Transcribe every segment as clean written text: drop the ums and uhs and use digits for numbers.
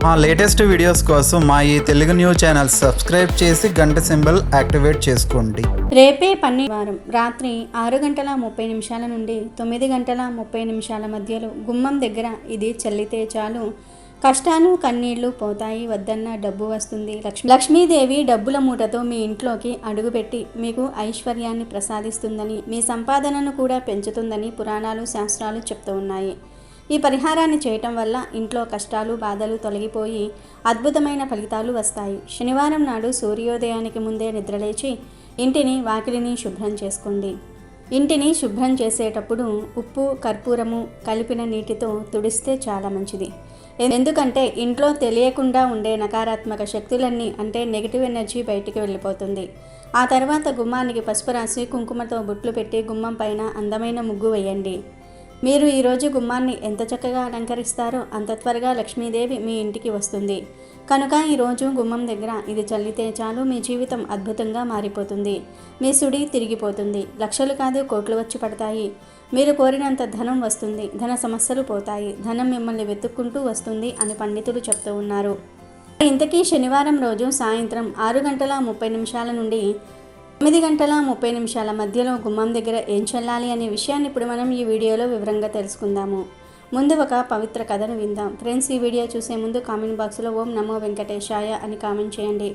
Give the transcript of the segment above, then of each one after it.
మా latest videos కోసం మా ఈ తెలుగు న్యూస్ ఛానల్ సబ్స్క్రైబ్ చేసి గంట సింబల్ యాక్టివేట్ చేసుకోండి. రేపే వారం రాత్రి 6:30 నుండి 9:30 మధ్యలో గుమ్మం దగ్గర ఇది చల్లితే చాలు కష్టాలు కన్నీళ్లు పోతాయి, వద్దన్న డబ్బు వస్తుంది. లక్ష్మీదేవి డబ్బుల మూటతో మీ ఇంట్లోకి అడుగుపెట్టి మీకు ఐశ్వర్యాన్ని ప్రసాదిస్తుందని, మీ సంపాదనను కూడా పెంచుతుందని పురాణాలు శాస్త్రాలు చెప్తూ ఉన్నాయి. ఈ పరిహారాన్ని చేయటం వల్ల ఇంట్లో కష్టాలు బాధలు తొలగిపోయి అద్భుతమైన ఫలితాలు వస్తాయి. శనివారం నాడు సూర్యోదయానికి ముందే నిద్రలేచి ఇంటిని వాకిలిని శుభ్రం చేసుకోండి. ఇంటిని శుభ్రం చేసేటప్పుడు ఉప్పు కర్పూరము కలిపిన నీటితో తుడిస్తే చాలా మంచిది. ఎందుకంటే ఇంట్లో తెలియకుండా ఉండే నకారాత్మక శక్తులన్నీ అంటే నెగిటివ్ ఎనర్జీ బయటికి వెళ్ళిపోతుంది. ఆ తర్వాత గుమ్మానికి పసుపు రాసి కుంకుమతో బొట్లు పెట్టి గుమ్మం పైన అందమైన ముగ్గు వేయండి. మీరు ఈరోజు గుమ్మాన్ని ఎంత చక్కగా అలంకరిస్తారో అంత త్వరగా లక్ష్మీదేవి మీ ఇంటికి వస్తుంది. కనుక ఈరోజు గుమ్మం దగ్గర ఇది చల్లితే చాలు మీ జీవితం అద్భుతంగా మారిపోతుంది. మీ సుడి తిరిగిపోతుంది. లక్షలు కాదు కోట్లు వచ్చి పడతాయి. మీరు కోరినంత ధనం వస్తుంది. ధన సమస్యలు పోతాయి. ధనం మిమ్మల్ని వెతుక్కుంటూ వస్తుంది అని పండితులు చెప్తూ ఉన్నారు. ఇంతకీ శనివారం రోజు సాయంత్రం 6:30 నుండి 9:30 మధ్యలో గుమ్మం దగ్గర ఏం చల్లాలి అనే విషయాన్ని ఇప్పుడు మనం ఈ వీడియోలో వివరంగా తెలుసుకుందాము. ముందు ఒక పవిత్ర కథను విందాం. ఫ్రెండ్స్, ఈ వీడియో చూసే ముందు కామెంట్ బాక్స్లో ఓం నమో వెంకటేశాయ అని కామెంట్ చేయండి.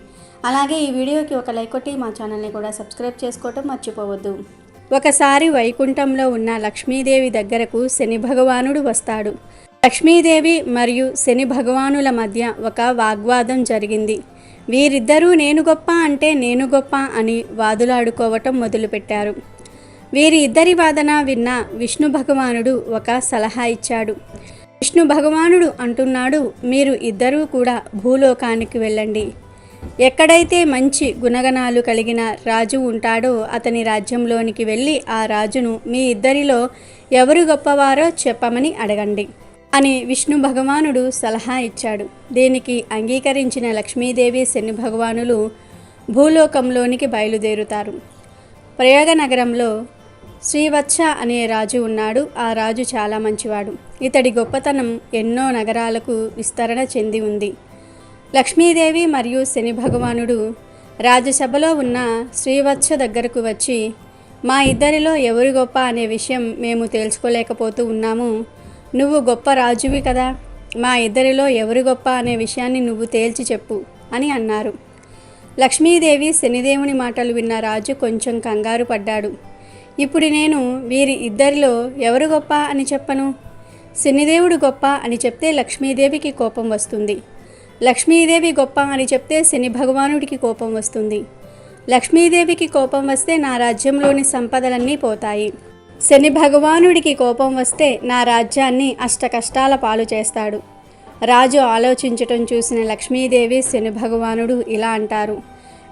అలాగే ఈ వీడియోకి ఒక లైక్ కొట్టి మా ఛానల్ని కూడా సబ్స్క్రైబ్ చేసుకోవటం మర్చిపోవద్దు. ఒకసారి వైకుంఠంలో ఉన్న లక్ష్మీదేవి దగ్గరకు శని భగవానుడు వస్తాడు. లక్ష్మీదేవి మరియు శని భగవానుల మధ్య ఒక వాగ్వాదం జరిగింది. వీరిద్దరూ నేను గొప్ప అంటే నేను గొప్ప అని వాదులాడుకోవటం మొదలుపెట్టారు. వీరి ఇద్దరి వాదన విన్న విష్ణు భగవానుడు ఒక సలహా ఇచ్చాడు. విష్ణు భగవానుడు అంటున్నాడు, మీరు ఇద్దరూ కూడా భూలోకానికి వెళ్ళండి. ఎక్కడైతే మంచి గుణగణాలు కలిగిన రాజు ఉంటాడో అతని రాజ్యంలోనికి వెళ్ళి ఆ రాజును మీ ఇద్దరిలో ఎవరు గొప్పవారో చెప్పమని అడగండి అని విష్ణు భగవానుడు సలహా ఇచ్చాడు. దీనికి అంగీకరించిన లక్ష్మీదేవి శని భగవానులు భూలోకంలోనికి బయలుదేరుతారు. ప్రయాగ నగరంలో శ్రీవత్స అనే రాజు ఉన్నాడు. ఆ రాజు చాలా మంచివాడు. ఇతడి గొప్పతనం ఎన్నో నగరాలకు విస్తరణ చెంది ఉంది. లక్ష్మీదేవి మరియు శని భగవానుడు రాజసభలో ఉన్న శ్రీవత్స దగ్గరకు వచ్చి, మా ఇద్దరిలో ఎవరు గొప్ప అనే విషయం మేము తెలుసుకోలేకపోతూ ఉన్నాము. నువ్వు గొప్ప రాజువి కదా, మా ఇద్దరిలో ఎవరు గొప్ప అనే విషయాన్ని నువ్వు తేల్చి చెప్పు అని అన్నారు. లక్ష్మీదేవి శనిదేవుని మాటలు విన్న రాజు కొంచెం కంగారు పడ్డాడు. ఇప్పుడు నేను వీరి ఇద్దరిలో ఎవరు గొప్ప అని చెప్పను? శనిదేవుడు గొప్ప అని చెప్తే లక్ష్మీదేవికి కోపం వస్తుంది. లక్ష్మీదేవి గొప్ప అని చెప్తే శని భగవానుడికి కోపం వస్తుంది. లక్ష్మీదేవికి కోపం వస్తే నా రాజ్యంలోని సంపదలన్నీ పోతాయి. శని భగవానుడికి కోపం వస్తే నా రాజ్యాన్ని అష్టకష్టాల పాలు చేస్తాడు. రాజు ఆలోచించటం చూసిన లక్ష్మీదేవి శని భగవానుడు ఇలా అంటారు,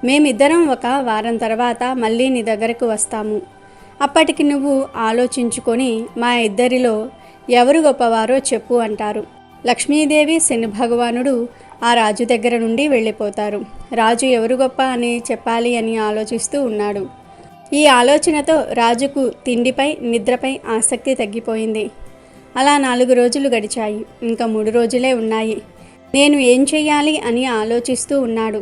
మేమిద్దరం ఒక వారం తర్వాత మళ్ళీ నీ దగ్గరకు వస్తాము. అప్పటికి నువ్వు ఆలోచించుకొని మా ఇద్దరిలో ఎవరు గొప్పవారో చెప్పు అంటారు. లక్ష్మీదేవి శని భగవానుడు ఆ రాజు దగ్గర నుండి వెళ్ళిపోతారు. రాజు ఎవరు గొప్ప అని చెప్పాలి అని ఆలోచిస్తూ ఉన్నాడు. ఈ ఆలోచనతో రాజుకు తిండిపై నిద్రపై ఆసక్తి తగ్గిపోయింది. అలా 4 రోజులు గడిచాయి. ఇంకా 3 రోజులే ఉన్నాయి. నేను ఏం చెయ్యాలి అని ఆలోచిస్తూ ఉన్నాడు.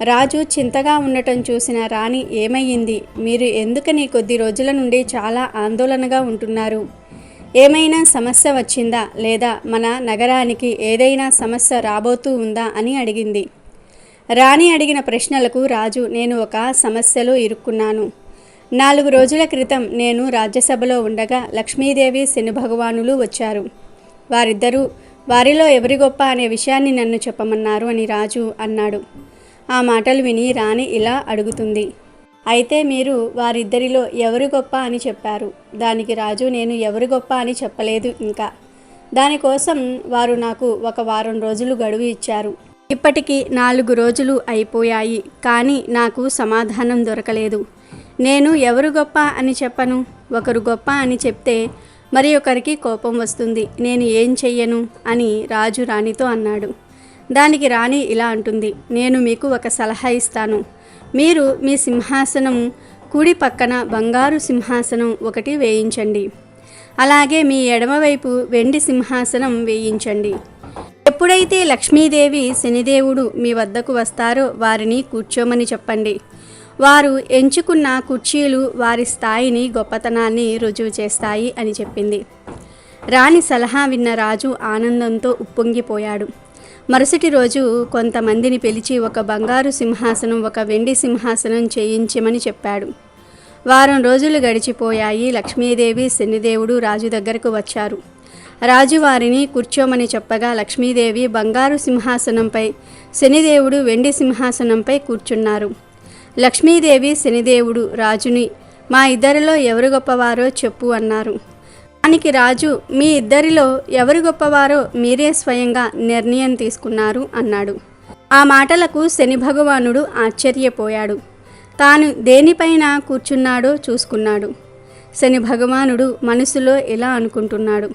రాజు చింతగా ఉండటం చూసిన రాణి, ఏమయ్యింది? మీరు ఎందుకని కొద్ది రోజుల నుండి చాలా ఆందోళనగా ఉంటున్నారు? ఏమైనా సమస్య వచ్చిందా లేదా మన నగరానికి ఏదైనా సమస్య రాబోతూ ఉందా అని అడిగింది. రాణి అడిగిన ప్రశ్నలకు రాజు, నేను ఒక సమస్యలో ఇరుక్కున్నాను. 4 రోజుల క్రితం నేను రాజ్యసభలో ఉండగా లక్ష్మీదేవి శని భగవానులు వచ్చారు. వారిద్దరూ వారిలో ఎవరి గొప్ప అనే విషయాన్ని నన్ను చెప్పమన్నారు అని రాజు అన్నాడు. ఆ మాటలు విని రాణి ఇలా అడుగుతుంది, అయితే మీరు వారిద్దరిలో ఎవరు గొప్ప అని చెప్పారు. దానికి రాజు, నేను ఎవరు గొప్ప అని చెప్పలేదు. ఇంకా దానికోసం వారు నాకు ఒక వారం రోజులు గడువు ఇచ్చారు. ఇప్పటికి 4 రోజులు అయిపోయాయి, కానీ నాకు సమాధానం దొరకలేదు. నేను ఎవరు గొప్ప అని చెప్పను. ఒకరు గొప్ప అని చెప్తే మరి ఒకరికి కోపం వస్తుంది. నేను ఏం చెయ్యను అని రాజు రాణితో అన్నాడు. దానికి రాణి ఇలా అంటుంది, నేను మీకు ఒక సలహా ఇస్తాను. మీరు మీ సింహాసనం కుడి పక్కన బంగారు సింహాసనం ఒకటి వేయించండి. అలాగే మీ ఎడమవైపు వెండి సింహాసనం వేయించండి. ఎప్పుడైతే లక్ష్మీదేవి శనిదేవుడు మీ వద్దకు వస్తారో వారిని కూర్చోమని చెప్పండి. వారు ఎంచుకున్న కుర్చీలు వారి స్థాయిని గొప్పతనాన్ని రుజువు చేస్తాయి అని చెప్పింది. రాణి సలహా విన్న రాజు ఆనందంతో ఉప్పొంగిపోయాడు. మరుసటి రోజు కొంతమందిని పిలిచి ఒక బంగారు సింహాసనం, ఒక వెండి సింహాసనం చేయించమని చెప్పాడు. వారం రోజులు గడిచిపోయాయి. లక్ష్మీదేవి శనిదేవుడు రాజు దగ్గరకు వచ్చారు. రాజు వారిని కూర్చోమని చెప్పగా లక్ష్మీదేవి బంగారు సింహాసనంపై, శనిదేవుడు వెండి సింహాసనంపై కూర్చున్నారు. లక్ష్మీదేవి శనిదేవుడు రాజుని, మా ఇద్దరిలో ఎవరు గొప్పవారో చెప్పు అన్నారు. దానికి రాజు, మీ ఇద్దరిలో ఎవరు గొప్పవారో మీరే స్వయంగా నిర్ణయం తీసుకున్నారు అన్నాడు. ఆ మాటలకు శని భగవానుడు ఆశ్చర్యపోయాడు. తాను దేనిపైన కూర్చున్నాడో చూసుకున్నాడు. శని భగవానుడు మనసులో ఇలా అనుకుంటున్నాడు,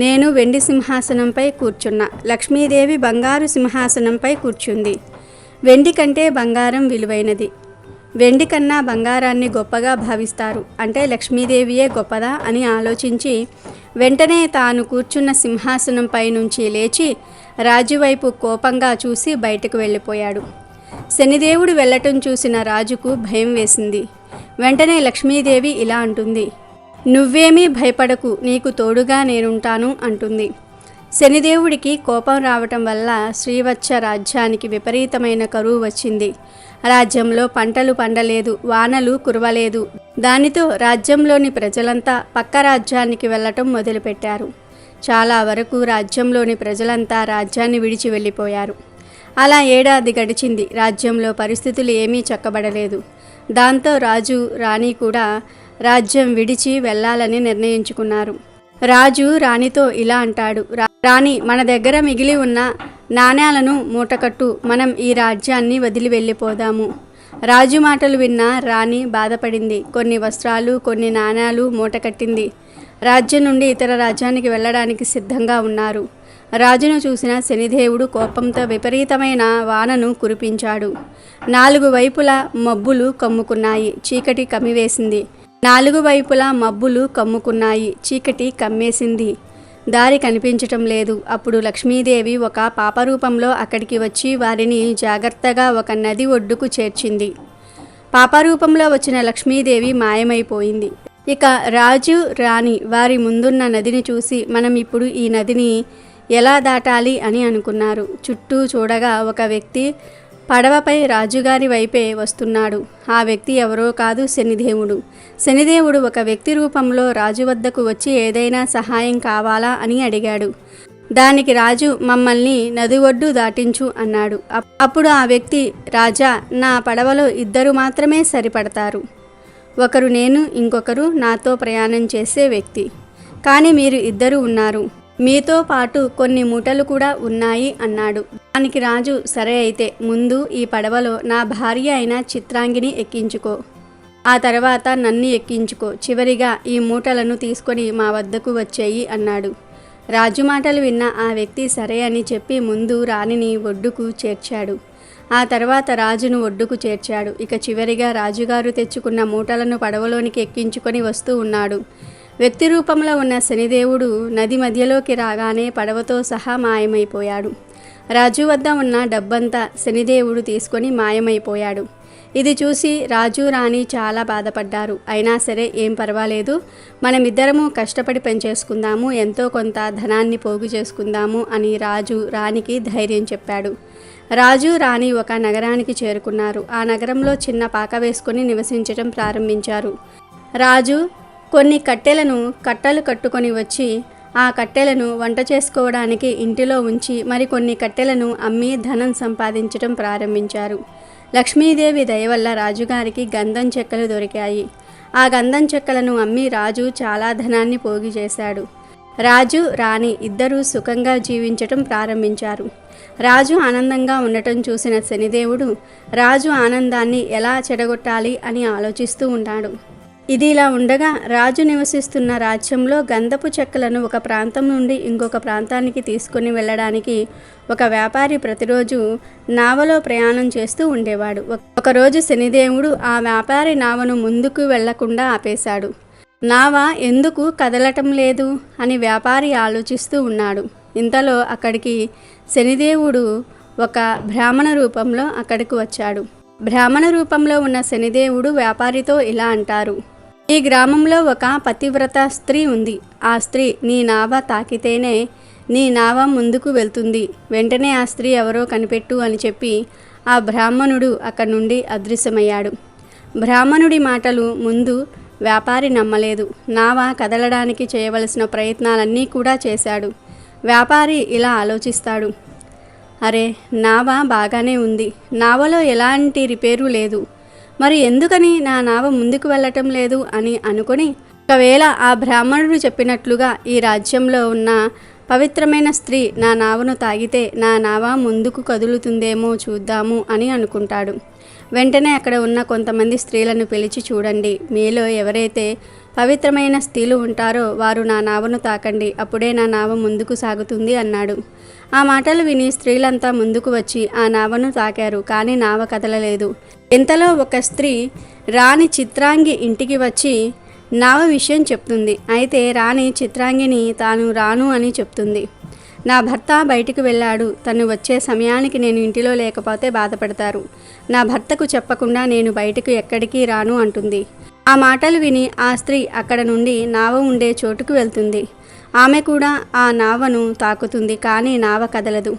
నేను వెండి సింహాసనంపై కూర్చున్నా, లక్ష్మీదేవి బంగారు సింహాసనంపై కూర్చుంది. వెండి కంటే బంగారం విలువైనది. వెండి కన్నా బంగారాన్ని గొప్పగా భావిస్తారు, అంటే లక్ష్మీదేవియే గొప్పదా అని ఆలోచించి వెంటనే తాను కూర్చున్న సింహాసనంపై నుంచి లేచి రాజువైపు కోపంగా చూసి బయటకు వెళ్ళిపోయాడు. శనిదేవుడు వెళ్ళటం చూసిన రాజుకు భయం వేసింది. వెంటనే లక్ష్మీదేవి ఇలా అంటుంది, నువ్వేమీ భయపడకు, నీకు తోడుగా నేనుంటాను అంటుంది. శనిదేవుడికి కోపం రావటం వల్ల శ్రీవత్స రాజ్యానికి విపరీతమైన కరువు వచ్చింది. రాజ్యంలో పంటలు పండలేదు, వానలు కురవలేదు. దానితో రాజ్యంలోని ప్రజలంతా పక్క రాజ్యానికి వెళ్ళటం మొదలుపెట్టారు. చాలా వరకు రాజ్యంలోని ప్రజలంతా రాజ్యాన్ని విడిచి వెళ్ళిపోయారు. అలా ఏడాది గడిచింది. రాజ్యంలో పరిస్థితులు ఏమీ చక్కబడలేదు. దాంతో రాజు రాణి కూడా రాజ్యం విడిచి వెళ్ళాలని నిర్ణయించుకున్నారు. రాజు రాణితో ఇలా అంటాడు, రాణి, మన దగ్గర మిగిలి ఉన్న నాణేలను మూటకట్టు, మనం ఈ రాజ్యాన్ని వదిలి వెళ్ళిపోదాము. రాజు మాటలు విన్న రాణి బాధపడింది. కొన్ని వస్త్రాలు, కొన్ని నాణేలు మూటకట్టింది. రాజ్యం నుండి ఇతర రాజ్యానికి వెళ్ళడానికి సిద్ధంగా ఉన్నారు. రాజును చూసిన శనిదేవుడు కోపంతో విపరీతమైన వానను కురిపించాడు. 4 వైపులా మబ్బులు కమ్ముకున్నాయి. చీకటి కమ్మివేసింది. 4 వైపులా మబ్బులు కమ్ముకున్నాయి. చీకటి కమ్మేసింది. దారి కనిపించటం లేదు. అప్పుడు లక్ష్మీదేవి ఒక పాపరూపంలో అక్కడికి వచ్చి వారిని జాగ్రత్తగా ఒక నది ఒడ్డుకు చేర్చింది. పాపరూపంలో వచ్చిన లక్ష్మీదేవి మాయమైపోయింది. ఇక రాజు రాణి వారి ముందున్న నదిని చూసి మనం ఇప్పుడు ఈ నదిని ఎలా దాటాలి అని అనుకున్నారు. చుట్టూ చూడగా ఒక వ్యక్తి పడవపై రాజుగారి వైపే వస్తున్నాడు. ఆ వ్యక్తి ఎవరో కాదు, శనిదేవుడు. శనిదేవుడు ఒక వ్యక్తి రూపంలో రాజు వద్దకు వచ్చి ఏదైనా సహాయం కావాలా అని అడిగాడు. దానికి రాజు, మమ్మల్ని నది ఒడ్డు దాటించు అన్నాడు. అప్పుడు ఆ వ్యక్తి, రాజా, నా పడవలో 2 మాత్రమే సరిపడతారు. ఒకరు నేను, ఇంకొకరు నాతో ప్రయాణం చేసే వ్యక్తి. కానీ మీరు 2 ఉన్నారు. మీతో పాటు కొన్ని మూటలు కూడా ఉన్నాయి అన్నాడు. దానికి రాజు, సరే అయితే ముందు ఈ పడవలో నా భార్య అయిన చిత్రాంగిని ఎక్కించుకో, ఆ తర్వాత నన్ను ఎక్కించుకో, చివరిగా ఈ మూటలను తీసుకొని మా వద్దకు వచ్చేయి అన్నాడు. రాజు మాటలు విన్న ఆ వ్యక్తి సరే అని చెప్పి ముందు రాణిని ఒడ్డుకు చేర్చాడు. ఆ తర్వాత రాజును ఒడ్డుకు చేర్చాడు. ఇక చివరిగా రాజుగారు తెచ్చుకున్న మూటలను పడవలోనికి ఎక్కించుకొని వస్తూ ఉన్నాడు. వ్యక్తి రూపంలో ఉన్న శనిదేవుడు నది మధ్యలోకి రాగానే పడవతో సహా మాయమైపోయాడు. రాజు వద్ద ఉన్న డబ్బంతా శనిదేవుడు తీసుకొని మాయమైపోయాడు. ఇది చూసి రాజు రాణి చాలా బాధపడ్డారు. అయినా సరే ఏం పర్వాలేదు, మనమిద్దరము కష్టపడి పనిచేసుకుందాము, ఎంతో కొంత ధనాన్ని పోగు చేసుకుందాము అని రాజు రాణికి ధైర్యం చెప్పాడు. రాజు రాణి ఒక నగరానికి చేరుకున్నారు. ఆ నగరంలో చిన్న పాక వేసుకొని నివసించడం ప్రారంభించారు. రాజు కొన్ని కట్టలు కట్టుకొని వచ్చి ఆ కట్టెలను వంట చేసుకోవడానికి ఇంటిలో ఉంచి మరికొన్ని కట్టెలను అమ్మి ధనం సంపాదించడం ప్రారంభించారు. లక్ష్మీదేవి దయ వల్ల రాజుగారికి గంధం చెక్కలు దొరికాయి. ఆ గంధం చెక్కలను అమ్మి రాజు చాలా ధనాన్ని పోగు చేశాడు. రాజు రాణి 2 సుఖంగా జీవించటం ప్రారంభించారు. రాజు ఆనందంగా ఉండటం చూసిన శనిదేవుడు రాజు ఆనందాన్ని ఎలా చెడగొట్టాలి అని ఆలోచిస్తూ ఉన్నాడు. ఇది ఇలా ఉండగా రాజు నివసిస్తున్న రాజ్యంలో గంధపు చెక్కలను ఒక ప్రాంతం నుండి ఇంకొక ప్రాంతానికి తీసుకుని వెళ్ళడానికి ఒక వ్యాపారి ప్రతిరోజు నావలో ప్రయాణం చేస్తూ ఉండేవాడు. ఒకరోజు శనిదేవుడు ఆ వ్యాపారి నావను ముందుకు వెళ్లకుండా ఆపేశాడు. నావ ఎందుకు కదలటం లేదు అని వ్యాపారి ఆలోచిస్తూ ఉన్నాడు. ఇంతలో అక్కడికి శనిదేవుడు ఒక బ్రాహ్మణ రూపంలో అక్కడికి వచ్చాడు. బ్రాహ్మణ రూపంలో ఉన్న శనిదేవుడు వ్యాపారితో ఇలా అంటారు: ఈ గ్రామంలో ఒక పతివ్రత స్త్రీ ఉంది. ఆ స్త్రీ నీ నావ తాకితేనే నీ నావ ముందుకు వెళ్తుంది. వెంటనే ఆ స్త్రీ ఎవరో కనిపెట్టు అని చెప్పి ఆ బ్రాహ్మణుడు అక్కడి నుండి అదృశ్యమయ్యాడు. బ్రాహ్మణుడి మాటలు ముందు వ్యాపారి నమ్మలేదు. నావ కదలడానికి చేయవలసిన ప్రయత్నాలన్నీ కూడా చేశాడు. వ్యాపారి ఇలా ఆలోచిస్తాడు: అరే, నావ బాగానే ఉంది, నావలో ఎలాంటి రిపేరు లేదు, మరి ఎందుకని నా నావ ముందుకు వెళ్ళటం లేదు అని అనుకొని, ఒకవేళ ఆ బ్రాహ్మణుడు చెప్పినట్లుగా ఈ రాజ్యంలో ఉన్న పవిత్రమైన స్త్రీ నా నావను తాగితే నా నావ ముందుకు కదులుతుందేమో చూద్దాము అని అనుకుంటాడు. వెంటనే అక్కడ ఉన్న కొంతమంది స్త్రీలను పిలిచి, చూడండి, మీలో ఎవరైతే పవిత్రమైన స్త్రీలు ఉంటారో వారు నా నావను తాకండి, అప్పుడే నా నావ ముందుకు సాగుతుంది అన్నాడు. ఆ మాటలు విని స్త్రీలంతా ముందుకు వచ్చి ఆ నావను తాకారు, కానీ నావ కదలలేదు. ఇంతలో ఒక స్త్రీ రాణి చిత్రాంగి ఇంటికి వచ్చి నావ విషయం చెప్తుంది. అయితే రాణి చిత్రాంగిని తాను రాను అని చెప్తుంది. నా భర్త బయటికి వెళ్ళాడు, తను వచ్చే సమయానికి నేను ఇంటిలో లేకపోతే బాధపడతారు. నా భర్తకు చెప్పకుండా నేను బయటకు ఎక్కడికి రాను అంటుంది. ఆ మాటలు విని ఆ స్త్రీ అక్కడ నుండి నావ ఉండే చోటుకు వెళ్తుంది. ఆమె కూడా ఆ నావను తాకుతుంది, కానీ నావ కదలదు.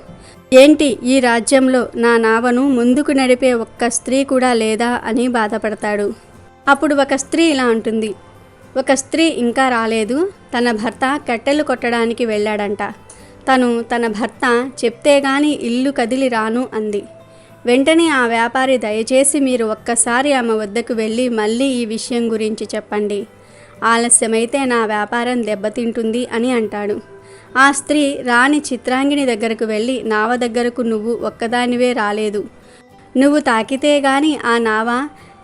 ఏంటి, ఈ రాజ్యంలో నా నావను ముందుకు నడిపే ఒక్క స్త్రీ కూడా లేదా అని బాధపడతాడు. అప్పుడు ఒక స్త్రీ ఇలా అంటుంది: ఒక స్త్రీ ఇంకా రాలేదు, తన భర్త కట్టెలు కొట్టడానికి వెళ్ళాడంట. తను తన భర్త చెప్తే గాని ఇల్లు కదిలి రాను అంది. వెంటనే ఆ వ్యాపారి, దయచేసి మీరు ఒక్కసారి ఆమె వద్దకు వెళ్ళి మళ్ళీ ఈ విషయం గురించి చెప్పండి, ఆలస్యమైతే నా వ్యాపారం దెబ్బతింటుంది అని అంటాడు. ఆ స్త్రీ రాణి చిత్రాంగిని దగ్గరకు వెళ్ళి, నావ దగ్గరకు నువ్వు ఒక్కదానివే రాలేదు, నువ్వు తాకితే గాని ఆ నావ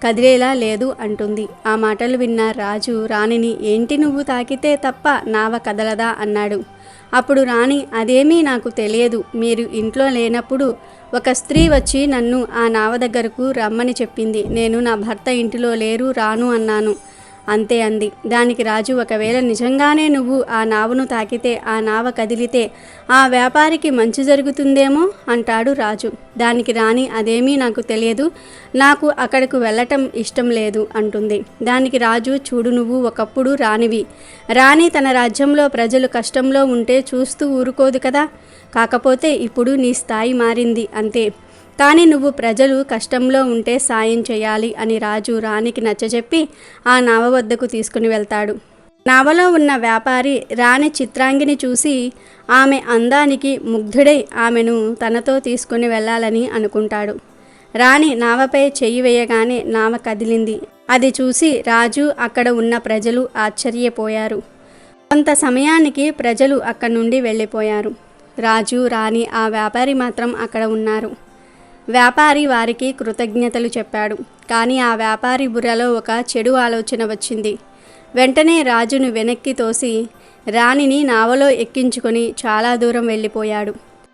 కదిలేలా లేదు అంటుంది. ఆ మాటలు విన్న రాజు రాణిని, ఏంటి, నువ్వు తాకితే తప్ప నావ కదలదా అన్నాడు. అప్పుడు రాణి, అదేమీ నాకు తెలియదు, మీరు ఇంట్లో లేనప్పుడు ఒక స్త్రీ వచ్చి నన్ను ఆ నావ దగ్గరకు రమ్మని చెప్పింది, నేను నా భర్త ఇంటిలో లేరు, రాను అన్నాను, అంతే అంది. దానికి రాజు, ఒకవేళ నిజంగానే నువ్వు ఆ నావను తాకితే ఆ నావ కదిలితే ఆ వ్యాపారికి మంచి జరుగుతుందేమో అంటాడు రాజు. దానికి రాణి, అదేమీ నాకు తెలియదు, నాకు అక్కడకు వెళ్ళటం ఇష్టం లేదు అంటుంది. దానికి రాజు, చూడు, నువ్వు ఒకప్పుడు రాణివి. రాణి తన రాజ్యంలో ప్రజలు కష్టంలో ఉంటే చూస్తూ ఊరుకోదు కదా, కాకపోతే ఇప్పుడు నీ స్థాయి మారింది అంతే, కానీ నువ్వు ప్రజలు కష్టంలో ఉంటే సాయం చేయాలి అని రాజు రాణికి నచ్చజెప్పి ఆ నావ వద్దకు తీసుకుని వెళ్తాడు. నావలో ఉన్న వ్యాపారి రాణి చిత్రాంగిని చూసి ఆమె అందానికి ముగ్ధుడై ఆమెను తనతో తీసుకుని వెళ్ళాలని అనుకుంటాడు. రాణి నావపై చెయ్యి వేయగానే నావ కదిలింది. అది చూసి రాజు, అక్కడ ఉన్న ప్రజలు ఆశ్చర్యపోయారు. కొంత సమయానికి ప్రజలు అక్కడి నుండి వెళ్ళిపోయారు. రాజు, రాణి, ఆ వ్యాపారి మాత్రం అక్కడ ఉన్నారు. వ్యాపారి వారికి కృతజ్ఞతలు చెప్పాడు, కానీ ఆ వ్యాపారి బుర్రలో ఒక చెడు ఆలోచన వచ్చింది. వెంటనే రాజును వెనక్కి తోసి రాణిని నావలో ఎక్కించుకొని చాలా దూరం వెళ్ళిపోయాడు.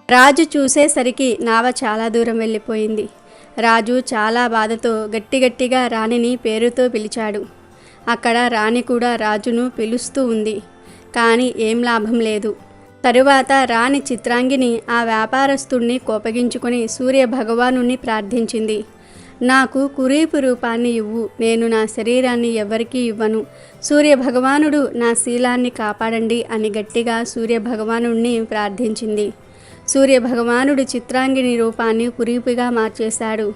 రాజు చూసేసరికి నావ చాలా దూరం వెళ్ళిపోయింది. రాజు చాలా బాధతో గట్టిగట్టిగా రాణిని పేరుతో పిలిచాడు. అక్కడ రాణి కూడా రాజును పిలుస్తూ ఉంది, కానీ ఏం లాభం లేదు. తరువాత రాణి చిత్రాంగిని ఆ వ్యాపారస్తుణ్ణి కోపగించుకొని సూర్య భగవానుణ్ణి ప్రార్థించింది. నాకు కురీపు రూపాన్ని ఇవ్వు, నేను నా శరీరాన్ని ఎవరికీ ఇవ్వను, సూర్య భగవానుడు నా శీలాన్ని కాపాడండి అని గట్టిగా సూర్య భగవానుణ్ణి ప్రార్థించింది. సూర్య భగవానుడు చిత్రాంగిని రూపాన్ని కురీపుగా మార్చేశాడు.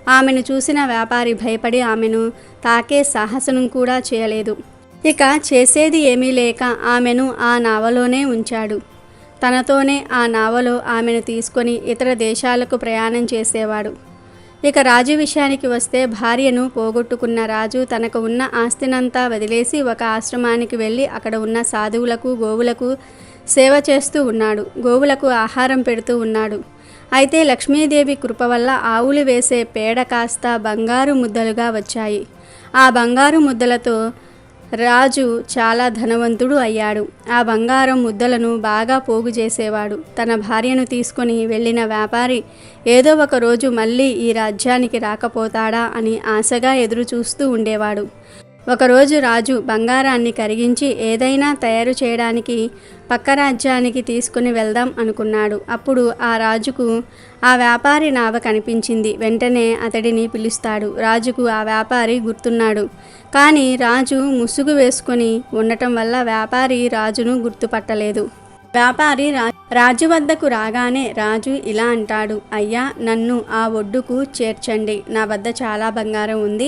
ఆమెను చూసిన వ్యాపారి భయపడి ఆమెను తాకే సాహసం కూడా చేయలేదు. ఇక చేసేది ఏమీ లేక ఆమెను ఆ నావలోనే ఉంచాడు. తనతోనే ఆ నావలో ఆమెను తీసుకొని ఇతర దేశాలకు ప్రయాణం చేసేవాడు. ఇక రాజు విషయానికి వస్తే, భార్యను పోగొట్టుకున్న రాజు తనకు ఉన్న ఆస్తినంతా వదిలేసి ఒక ఆశ్రమానికి వెళ్ళి అక్కడ ఉన్న సాధువులకు, గోవులకు సేవ చేస్తూ ఉన్నాడు. గోవులకు ఆహారం పెడుతూ ఉన్నాడు. అయితే లక్ష్మీదేవి కృప వల్ల ఆవులు వేసే పేడ కాస్త బంగారు ముద్దలుగా వచ్చాయి. ఆ బంగారు ముద్దలతో రాజు చాలా ధనవంతుడు అయ్యాడు. ఆ బంగారం ముద్దలను బాగా పోగు చేసేవాడు. తన భార్యను తీసుకొని వెళ్ళిన వ్యాపారి ఏదో ఒక రోజు మళ్ళీ ఈ రాజ్యానికి రాకపోతాడా అని ఆశగా ఎదురు చూస్తూ ఉండేవాడు. ఒకరోజు రాజు బంగారాన్ని కరిగించి ఏదైనా తయారు చేయడానికి పక్క రాజ్యానికి తీసుకుని వెళ్దాం అనుకున్నాడు. అప్పుడు ఆ రాజుకు ఆ వ్యాపారి నావ కనిపించింది. వెంటనే అతడిని పిలుస్తాడు. రాజుకు ఆ వ్యాపారి గుర్తున్నాడు. కానీ రాజు ముసుగు వేసుకొని ఉండటం వల్ల వ్యాపారి రాజును గుర్తుపట్టలేదు. వ్యాపారి రాజు వద్దకు రాగానే రాజు ఇలా అంటాడు, అయ్యా, నన్ను ఆ ఒడ్డుకు చేర్చండి. నా వద్ద చాలా బంగారం ఉంది.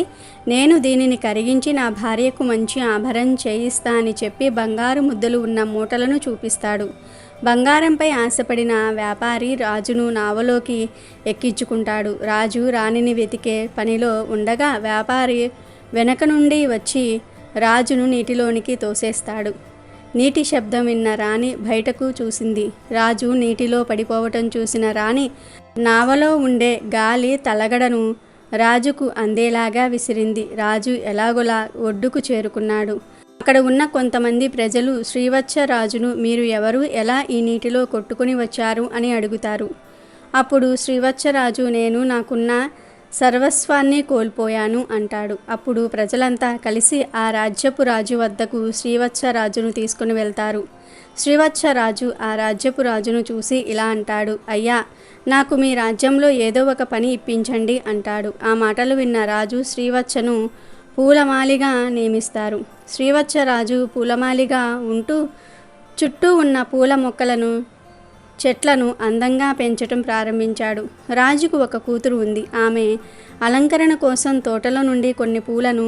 నేను దీనిని కరిగించి నా భార్యకు మంచి ఆభరణం చేయిస్తా అని చెప్పి బంగారు ముద్దలు ఉన్న మూటలను చూపిస్తాడు. బంగారంపై ఆశపడిన వ్యాపారి రాజును నావలోకి ఎక్కించుకుంటాడు. రాజు రాణిని వెతికే పనిలో ఉండగా వ్యాపారి వెనక నుండి వచ్చి రాజును నీటిలోనికి తోసేస్తాడు. నీటి శబ్దం విన్న రాణి బయటకు చూసింది. రాజు నీటిలో పడిపోవటం చూసిన రాణి నావలో ఉండే గాలి తలగడను రాజుకు అందేలాగా విసిరింది. రాజు ఎలాగోలా ఒడ్డుకు చేరుకున్నాడు. అక్కడ ఉన్న కొంతమంది ప్రజలు శ్రీవత్సరాజును మీరు ఎవరు, ఎలా ఈ నీటిలో కొట్టుకుని వచ్చారు అని అడుగుతారు. అప్పుడు శ్రీవత్సరాజు నేను నాకున్న సర్వస్వాన్ని కోల్పోయాను అంటాడు. అప్పుడు ప్రజలంతా కలిసి ఆ రాజ్యపు రాజు వద్దకు శ్రీవత్సరాజును తీసుకుని వెళ్తారు. శ్రీవత్సరాజు ఆ రాజ్యపు రాజును చూసి ఇలా అంటాడు, అయ్యా, నాకు మీ రాజ్యంలో ఏదో ఒక పని ఇప్పించండి అంటాడు. ఆ మాటలు విన్న రాజు శ్రీవత్సను పూలమాలిగా నియమిస్తారు. శ్రీవత్సరాజు పూలమాలిగా ఉంటూ చుట్టూ ఉన్న పూల మొక్కలను చెట్లను అందంగా పెంచటం ప్రారంభించాడు. రాజుకు ఒక కూతురు ఉంది. ఆమె అలంకరణ కోసం తోటలో నుండి కొన్ని పూలను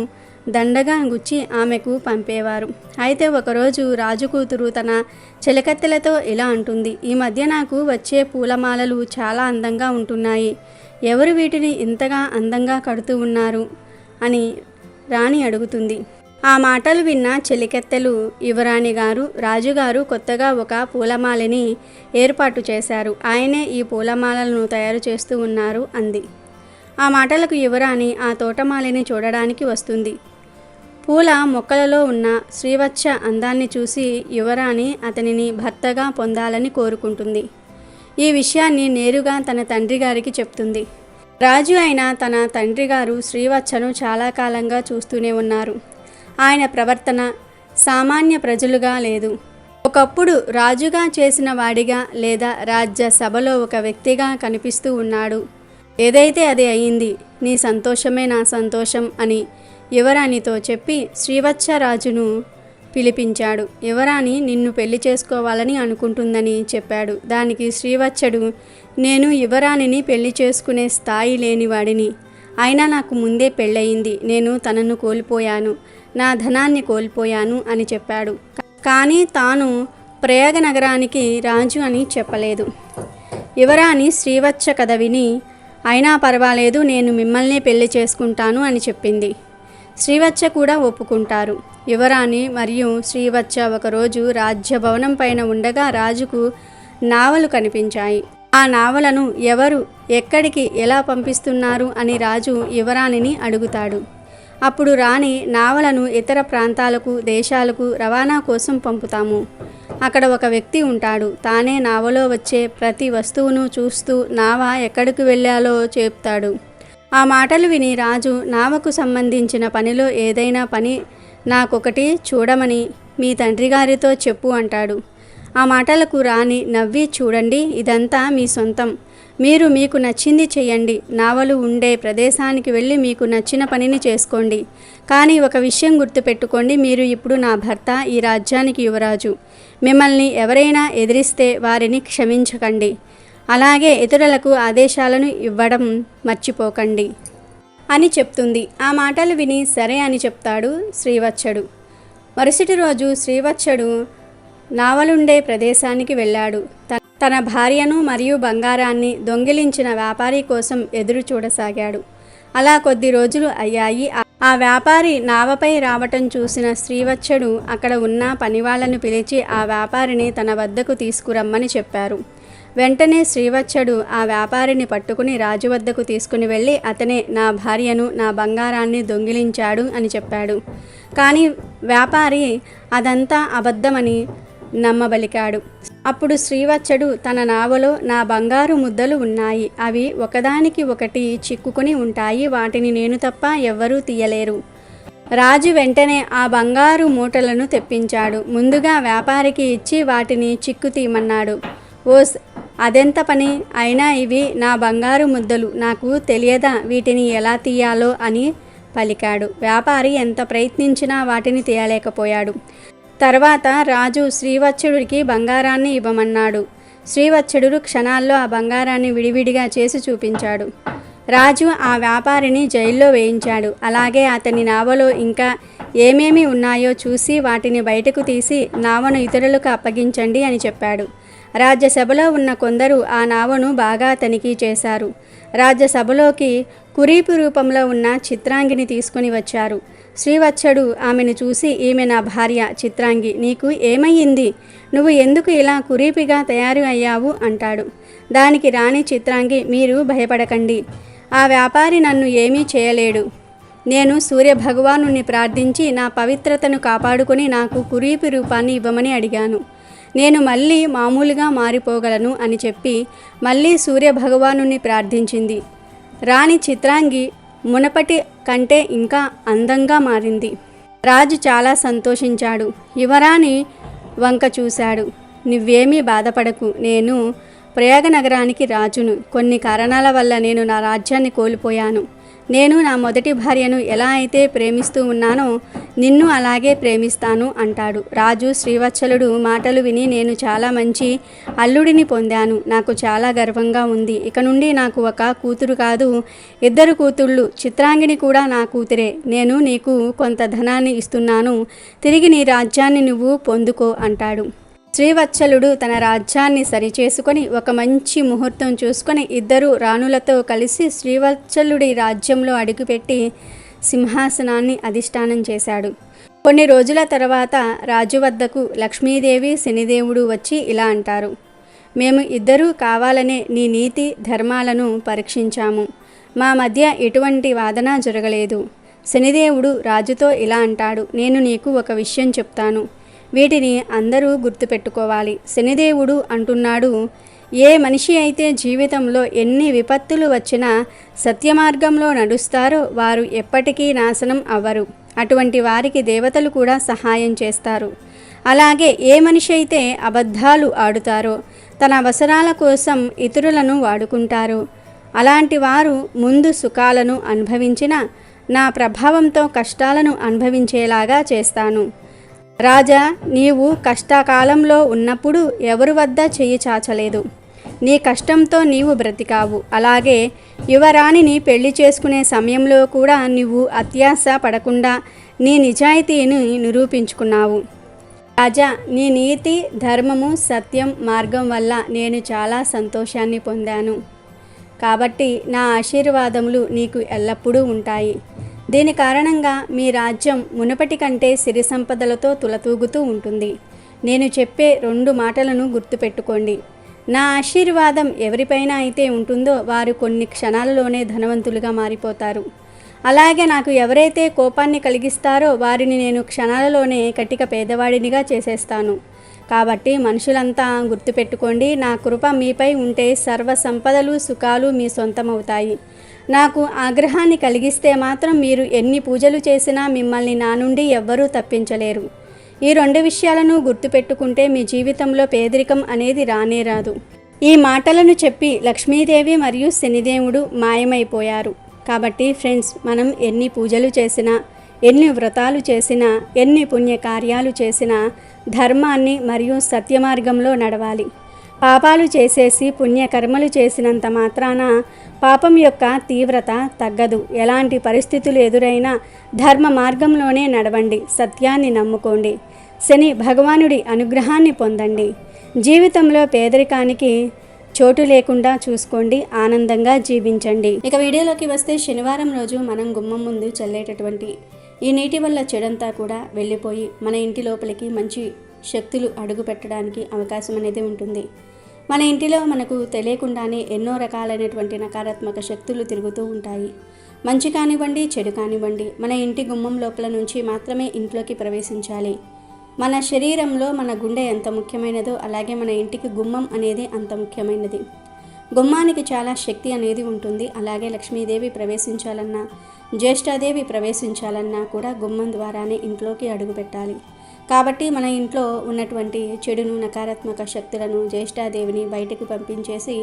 దండగా గుచ్చి ఆమెకు పంపేవారు. అయితే ఒకరోజు రాజు కూతురు తన చెలికత్తెలతో ఇలా అంటుంది, ఈ మధ్య నాకు వచ్చే పూలమాలలు చాలా అందంగా ఉంటున్నాయి. ఎవరు వీటిని ఇంతగా అందంగా కడుతూ ఉన్నారు అని రాణి అడుగుతుంది. ఆ మాటలు విన్న చెలికెత్తెలు, యువరాణి గారు, రాజుగారు కొత్తగా ఒక పూలమాలని ఏర్పాటు చేశారు. ఆయనే ఈ పూలమాలను తయారు చేస్తూ ఉన్నారు అంది. ఆ మాటలకు యువరాణి ఆ తోటమాలిని చూడడానికి వస్తుంది. పూల మొక్కలలో ఉన్న శ్రీవత్స అందాన్ని చూసి యువరాణి అతనిని భర్తగా పొందాలని కోరుకుంటుంది. ఈ విషయాన్ని నేరుగా తన తండ్రి గారికి చెప్తుంది. రాజు అయిన తన తండ్రి గారు శ్రీవత్సను చాలా కాలంగా చూస్తూనే ఉన్నారు. ఆయన ప్రవర్తన సామాన్య ప్రజలుగా లేదు. ఒకప్పుడు రాజుగా చేసిన వాడిగా లేదా రాజ్య సభలో ఒక వ్యక్తిగా కనిపిస్తూ ఉన్నాడు. ఏదైతే అది అయింది, నీ సంతోషమే నా సంతోషం అని యువరాణితో చెప్పి శ్రీవత్సరాజును పిలిపించాడు. యువరాణి నిన్ను పెళ్లి చేసుకోవాలని అనుకుంటుందని చెప్పాడు. దానికి శ్రీవత్సడు, నేను యువరాణిని పెళ్లి చేసుకునే స్థాయి లేనివాడిని. అయినా నాకు ముందే పెళ్ళయింది. నేను తనను కోల్పోయాను, నా ధనాన్ని కోల్పోయాను అని చెప్పాడు. కానీ తాను ప్రయాగ నగరానికి రాజు అని చెప్పలేదు. యువరాణి శ్రీవత్స కథ విని, అయినా పర్వాలేదు, నేను మిమ్మల్నే పెళ్లి చేసుకుంటాను అని చెప్పింది. శ్రీవత్స కూడా ఒప్పుకుంటారు. యువరాణి మరియు శ్రీవత్స ఒకరోజు రాజ్యభవనం పైన ఉండగా రాజుకు నావలు కనిపించాయి. ఆ నావలను ఎవరు ఎక్కడికి ఎలా పంపిస్తున్నారు అని రాజు యువరాణిని అడుగుతాడు. అప్పుడు రాణి, నావలను ఇతర ప్రాంతాలకు, దేశాలకు రవాణా కోసం పంపుతాము. అక్కడ ఒక వ్యక్తి ఉంటాడు. తానే నావలో వచ్చే ప్రతి వస్తువును చూస్తూ నావ ఎక్కడికి వెళ్ళాలో చెప్తాడు. ఆ మాటలు విని రాజు, నావకు సంబంధించిన పనిలో ఏదైనా పని నాకొకటి చూడమని మీ తండ్రి గారితో చెప్పు అంటాడు. ఆ మాటలకు రాణి నవ్వి, చూడండి, ఇదంతా మీ సొంతం. మీరు మీకు నచ్చింది చేయండి. నావలు ఉండే ప్రదేశానికి వెళ్ళి మీకు నచ్చిన పనిని చేసుకోండి. కానీ ఒక విషయం గుర్తుపెట్టుకోండి, మీరు ఇప్పుడు నా భర్త, ఈ రాజ్యానికి యువరాజు. మిమ్మల్ని ఎవరైనా ఎదిరిస్తే వారిని క్షమించకండి. అలాగే ఇతరులకు ఆదేశాలను ఇవ్వడం మర్చిపోకండి అని చెప్తుంది. ఆ మాటలు విని సరే అని చెప్తాడు శ్రీవత్సడు. మరుసటి రోజు శ్రీవత్సడు నావలుండే ప్రదేశానికి వెళ్ళాడు. తన భార్యను మరియు బంగారాన్ని దొంగిలించిన వ్యాపారి కోసం ఎదురు చూడసాగాడు. అలా కొద్ది రోజులు అయ్యాయి. ఆ వ్యాపారి నావపై రావటం చూసిన శ్రీవత్సడు అక్కడ ఉన్న పనివాళ్లను పిలిచి ఆ వ్యాపారిని తన వద్దకు తీసుకురమ్మని చెప్పారు. వెంటనే శ్రీవత్సడు ఆ వ్యాపారిని పట్టుకుని రాజు వద్దకు తీసుకుని వెళ్ళి, అతనే నా భార్యను, నా బంగారాన్ని దొంగిలించాడు అని చెప్పాడు. కానీ వ్యాపారి అదంతా అబద్ధమని నమ్మబలికాడు. అప్పుడు శ్రీవత్సడు, తన నావలో నా బంగారు ముద్దలు ఉన్నాయి. అవి ఒకదానికి ఒకటి చిక్కుకుని ఉంటాయి. వాటిని నేను తప్ప ఎవ్వరూ తీయలేరు. రాజు వెంటనే ఆ బంగారు మూటలను తెప్పించాడు. ముందుగా వ్యాపారికి ఇచ్చి వాటిని చిక్కు తీయమన్నాడు. ఓస్, అదెంత పని అయినా ఇవి నా బంగారు ముద్దలు, నాకు తెలియదా వీటిని ఎలా తీయాలో అని పలికాడు. వ్యాపారి ఎంత ప్రయత్నించినా వాటిని తీయలేకపోయాడు. తర్వాత రాజు శ్రీవత్సడుడికి బంగారాన్ని ఇవ్వమన్నాడు. శ్రీవత్సడు క్షణాల్లో ఆ బంగారాన్ని విడివిడిగా చేసి చూపించాడు. రాజు ఆ వ్యాపారిని జైల్లో వేయించాడు. అలాగే అతని నావలో ఇంకా ఏమేమి ఉన్నాయో చూసి వాటిని బయటకు తీసి నావను ఇతరులకు అప్పగించండి అని చెప్పాడు. రాజ్యసభలో ఉన్న కొందరు ఆ నావను బాగా తనిఖీ చేశారు. రాజ్యసభలోకి కురీపు రూపంలో ఉన్న చిత్రాంగిని తీసుకుని వచ్చారు. శ్రీవత్సడు ఆమెను చూసి, ఈమె నా భార్య చిత్రాంగి, నీకు ఏమయ్యింది? నువ్వు ఎందుకు ఇలా కురీపిగా తయారు అయ్యావు అంటాడు. దానికి రాణి చిత్రాంగి, మీరు భయపడకండి, ఆ వ్యాపారి నన్ను ఏమీ చేయలేడు. నేను సూర్యభగవానుని ప్రార్థించి నా పవిత్రతను కాపాడుకొని నాకు కురీపి రూపాన్ని ఇవ్వమని అడిగాను. నేను మళ్ళీ మామూలుగా మారిపోగలను అని చెప్పి మళ్ళీ సూర్యభగవానుని ప్రార్థించింది. రాణి చిత్రాంగి మునపటి కంటే ఇంకా అందంగా మారింది. రాజు చాలా సంతోషించాడు. యువరాణి వంక చూశాడు. నువ్వేమీ బాధపడకు, నేను ప్రయాగ నగరానికి రాజును. కొన్ని కారణాల వల్ల నేను నా రాజ్యాన్ని కోల్పోయాను. నేను నా మొదటి భార్యను ఎలా అయితే ప్రేమిస్తూ ఉన్నానో నిన్ను అలాగే ప్రేమిస్తాను అంటాడు. రాజు శ్రీవత్సలుడు మాటలు విని, నేను చాలా మంచి అల్లుడిని పొందాను, నాకు చాలా గర్వంగా ఉంది. ఇక నుండి నాకు ఒక కూతురు కాదు, 2 కూతుళ్ళు, చిత్రాంగిని కూడా నా కూతురే. నేను నీకు కొంత ధనాన్ని ఇస్తున్నాను, తిరిగి నీ రాజ్యాన్ని నువ్వు పొందుకో అంటాడు. శ్రీవత్సలుడు తన రాజ్యాన్ని సరిచేసుకొని ఒక మంచి ముహూర్తం చూసుకొని 2 రాణులతో కలిసి శ్రీవత్సలుడి రాజ్యంలో అడుగుపెట్టి సింహాసనాన్ని అధిష్టానం చేశాడు. కొన్ని రోజుల తర్వాత రాజు వద్దకు లక్ష్మీదేవి శనిదేవుడు వచ్చి ఇలా అంటారు. మేము 2 కావాలనే నీ నీతి ధర్మాలను పరీక్షించాము. మా మధ్య ఎటువంటి వాదన జరగలేదు. శనిదేవుడు రాజుతో ఇలా అంటాడు. నేను నీకు ఒక విషయం చెప్తాను, వీటిని అందరూ గుర్తుపెట్టుకోవాలి. శనిదేవుడు అంటున్నాడు, ఏ మనిషి అయితే జీవితంలో ఎన్ని విపత్తులు వచ్చినా సత్యమార్గంలో నడుస్తారో వారు ఎప్పటికీ నాశనం అవ్వరు. అటువంటి వారికి దేవతలు కూడా సహాయం చేస్తారు. అలాగే ఏ మనిషి అయితే అబద్ధాలు ఆడుతారో, తన అవసరాల కోసం ఇతరులను వాడుకుంటారో, అలాంటి వారు ముందు సుఖాలను అనుభవించిన నా ప్రభావంతో కష్టాలను అనుభవించేలాగా చేస్తాను. రాజా, నీవు కష్టకాలంలో ఉన్నప్పుడు ఎవరి వద్ద చెయ్యి చాచలేదు. నీ కష్టంతో నీవు బ్రతికావు. అలాగే యువరాణిని పెళ్లి చేసుకునే సమయంలో కూడా నువ్వు అత్యాశ పడకుండా నీ నిజాయితీని నిరూపించుకున్నావు. రాజా, నీ నీతి, ధర్మము, సత్యం మార్గం వల్ల నేను చాలా సంతోషాన్ని పొందాను. కాబట్టి నా ఆశీర్వాదములు నీకు ఎల్లప్పుడూ ఉంటాయి. దీని కారణంగా మీ రాజ్యం మునుపటి కంటే సిరి సంపదలతో తులతూగుతూ ఉంటుంది. నేను చెప్పే 2 మాటలను గుర్తుపెట్టుకోండి. నా ఆశీర్వాదం ఎవరిపైన అయితే ఉంటుందో వారు కొన్ని క్షణాలలోనే ధనవంతులుగా మారిపోతారు. అలాగే నాకు ఎవరైతే కోపాన్ని కలిగిస్తారో వారిని నేను క్షణాలలోనే కటిక పేదవాడినిగా చేసేస్తాను. కాబట్టి మనుషులంతా గుర్తుపెట్టుకోండి, నా కృప మీపై ఉంటే సర్వ సంపదలు, సుఖాలు మీ సొంతమవుతాయి. నాకు ఆగ్రహాన్ని కలిగిస్తే మాత్రం మీరు ఎన్ని పూజలు చేసినా మిమ్మల్ని నా నుండి ఎవ్వరూ తప్పించలేరు. ఈ 2 విషయాలను గుర్తుపెట్టుకుంటే మీ జీవితంలో పేదరికం అనేది రానే రాదు. ఈ మాటలను చెప్పి లక్ష్మీదేవి మరియు శనిదేవుడు మాయమైపోయారు. కాబట్టి ఫ్రెండ్స్, మనం ఎన్ని పూజలు చేసినా, ఎన్ని వ్రతాలు చేసినా, ఎన్ని పుణ్యకార్యాలు చేసినా ధర్మాన్ని మరియు సత్యమార్గంలో నడవాలి. పాపాలు చేసేసి పుణ్యకర్మలు చేసినంత మాత్రాన పాపం యొక్క తీవ్రత తగ్గదు. ఎలాంటి పరిస్థితులు ఎదురైనా ధర్మ మార్గంలోనే నడవండి, సత్యాన్ని నమ్ముకోండి, శని భగవానుడి అనుగ్రహాన్ని పొందండి. జీవితంలో పేదరికానికి చోటు లేకుండా చూసుకోండి, ఆనందంగా జీవించండి. ఇక వీడియోలోకి వస్తే, శనివారం రోజు మనం గుమ్మం ముందు చల్లేటటువంటి ఈ నీటి వల్ల చెడంతా కూడా వెళ్ళిపోయి మన ఇంటి లోపలికి మంచి శక్తులు అడుగు పెట్టడానికి అవకాశం అనేది ఉంటుంది. మన ఇంటిలో మనకు తెలియకుండానే ఎన్నో రకాలైనటువంటి నకారాత్మక శక్తులు తిరుగుతూ ఉంటాయి. మంచి కానివ్వండి, చెడు కానివ్వండి, మన ఇంటి గుమ్మం లోపల నుంచి మాత్రమే ఇంట్లోకి ప్రవేశించాలి. మన శరీరంలో మన గుండె ఎంత ముఖ్యమైనదో అలాగే మన ఇంటికి గుమ్మం అనేది అంత ముఖ్యమైనది. గుమ్మానికి చాలా శక్తి అనేది ఉంటుంది. అలాగే లక్ష్మీదేవి ప్రవేశించాలన్నా, జ్యేష్ఠాదేవి ప్రవేశించాలన్నా కూడా గుమ్మం ద్వారానే ఇంట్లోకి అడుగుపెట్టాలి. కాబట్టి మన ఇంట్లో ఉన్నటువంటి చెడును, నకారాత్మక శక్తులను, జ్యేష్ఠాదేవిని బయటకు పంపించేసి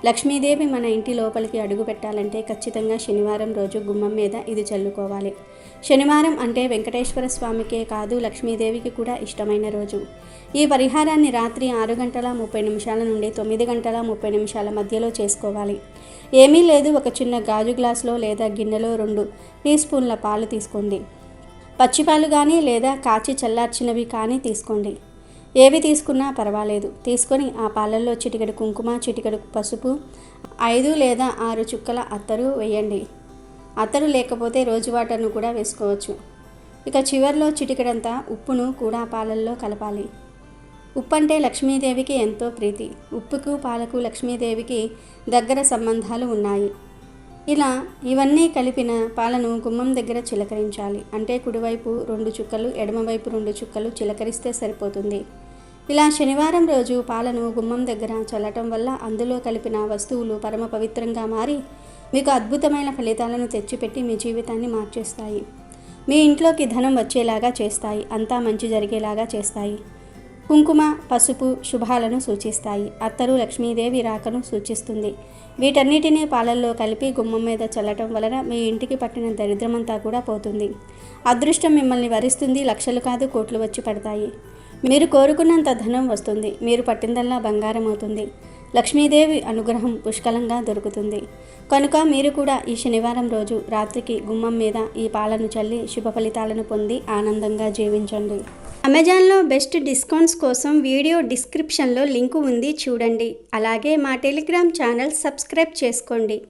లక్ష్మీదేవి మన ఇంటి లోపలికి అడుగు పెట్టాలంటే ఖచ్చితంగా శనివారం రోజు గుమ్మం మీద ఇది చల్లుకోవాలి. శనివారం అంటే వెంకటేశ్వర స్వామికే కాదు, లక్ష్మీదేవికి కూడా ఇష్టమైన రోజు. ఈ పరిహారాన్ని రాత్రి 6:30 నుండి 9:30 మధ్యలో చేసుకోవాలి. ఏమీ లేదు, ఒక చిన్న గాజు గ్లాసులో లేదా గిన్నెలో 2 టీ స్పూన్ల పాలు తీసుకోండి. పచ్చిపాలు కానీ లేదా కాచి చల్లార్చినవి కానీ తీసుకోండి. ఏవి తీసుకున్నా పర్వాలేదు. తీసుకొని ఆ పాలల్లో చిటికెడు కుంకుమ, చిటికెడు పసుపు, 5 లేదా 6 చుక్కల అత్తరు వేయండి. అత్తరు లేకపోతే రోజు వాటర్ను కూడా వేసుకోవచ్చు. ఇక చివర్లో చిటికెడంతా ఉప్పును కూడా పాలల్లో కలపాలి. ఉప్పు అంటే లక్ష్మీదేవికి ఎంతో ప్రీతి. ఉప్పుకు పాలకు లక్ష్మీదేవికి దగ్గర సంబంధాలు ఉన్నాయి. ఇలా ఇవన్నీ కలిపిన పాలను గుమ్మం దగ్గర చిలకరించాలి. అంటే కుడివైపు 2 చుక్కలు, ఎడమవైపు 2 చుక్కలు చిలకరిస్తే సరిపోతుంది. ఇలా శనివారం రోజు పాలను గుమ్మం దగ్గర చల్లటం వల్ల అందులో కలిపిన వస్తువులు పరమ పవిత్రంగా మారి మీకు అద్భుతమైన ఫలితాలను తెచ్చిపెట్టి మీ జీవితాన్ని మార్చేస్తాయి. మీ ఇంట్లోకి ధనం వచ్చేలాగా చేస్తాయి. అంతా మంచి జరిగేలాగా చేస్తాయి. కుంకుమ, పసుపు శుభాలను సూచిస్తాయి. అత్తరు లక్ష్మీదేవి రాకను సూచిస్తుంది. వీటన్నిటినీ పాలల్లో కలిపి గుమ్మం మీద చల్లటం వలన మీ ఇంటికి పట్టిన దరిద్రమంతా కూడా పోతుంది. అదృష్టం మిమ్మల్ని వరిస్తుంది. లక్షలు కాదు, కోట్లు వచ్చి పడతాయి. మీరు కోరుకున్నంత ధనం వస్తుంది. మీరు పట్టిందల్లా బంగారం అవుతుంది. లక్ష్మీదేవి అనుగ్రహం పుష్కలంగా దొరుకుతుంది. కనుక మీరు కూడా ఈ శనివారం రోజు రాత్రికి గుమ్మం మీద ఈ పాలను చల్లి శుభ ఫలితాలను పొంది ఆనందంగా జీవించండి. అమెజాన్లో బెస్ట్ డిస్కౌంట్స్ కోసం వీడియో డిస్క్రిప్షన్లో లింకు ఉంది, చూడండి. అలాగే మా టెలిగ్రామ్ ఛానల్ సబ్స్క్రైబ్ చేసుకోండి.